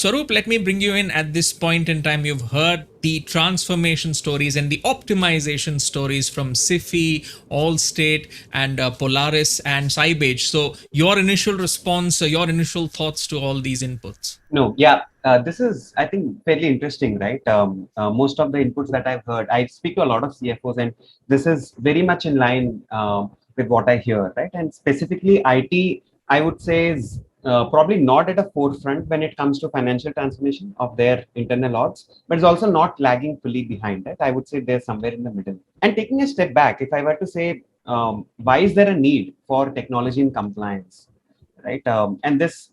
Swaroop, let me bring you in at this point in time. You've heard the transformation stories and the optimization stories from Sifi, Allstate, and Polaris and Sybage. So, your initial response, your initial thoughts to all these inputs? No, yeah, this is, I think, fairly interesting, right? Most of the inputs that I've heard, I speak to a lot of CFOs, and this is very much in line with what I hear, right? And specifically, IT, I would say, is probably not at the forefront when it comes to financial transformation of their internal orgs, but it's also not lagging fully behind that. I would say they're somewhere in the middle. And taking a step back, if I were to say, why is there a need for technology and compliance? Right, and this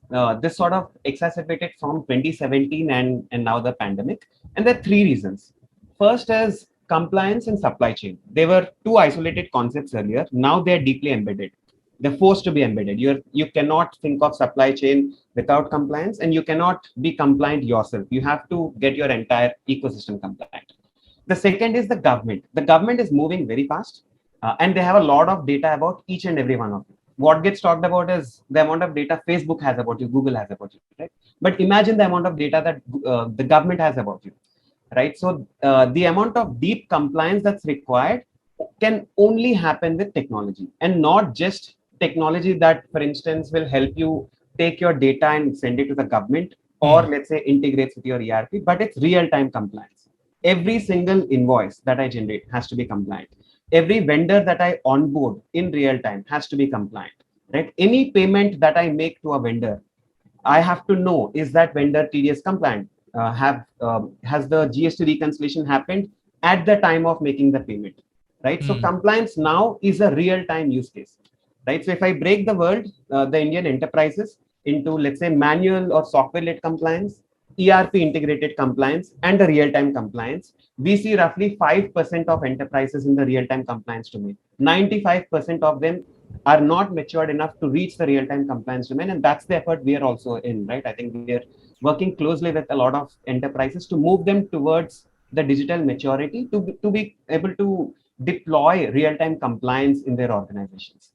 sort of exacerbated from 2017 and now the pandemic, and there are three reasons. First is compliance and supply chain. They were two isolated concepts earlier. Now they're deeply embedded. They're forced to be embedded. You cannot think of supply chain without compliance, and you cannot be compliant yourself. You have to get your entire ecosystem compliant. The second is the government is moving very fast, and they have a lot of data about each and every one of you. What gets talked about is the amount of data Facebook has about you, Google has about you, right? But imagine the amount of data that the government has about you, right? So the amount of deep compliance that's required can only happen with technology, and not just technology that, for instance, will help you take your data and send it to the government, or let's say integrates with your ERP, but it's real-time compliance. Every single invoice that I generate has to be compliant. Every vendor that I onboard in real time has to be compliant, right? Any payment that I make to a vendor, I have to know, is that vendor TDS compliant? Has the GST reconciliation happened at the time of making the payment, right? So compliance now is a real time use case, right? So if I break the world, the Indian enterprises into, let's say, manual or software led compliance, ERP integrated compliance, and the real time compliance, we see roughly 5% of enterprises in the real time compliance domain. 95% of them are not matured enough to reach the real time compliance domain. And that's the effort we are also in, right? I think we are working closely with a lot of enterprises to move them towards the digital maturity to be able to deploy real time compliance in their organizations.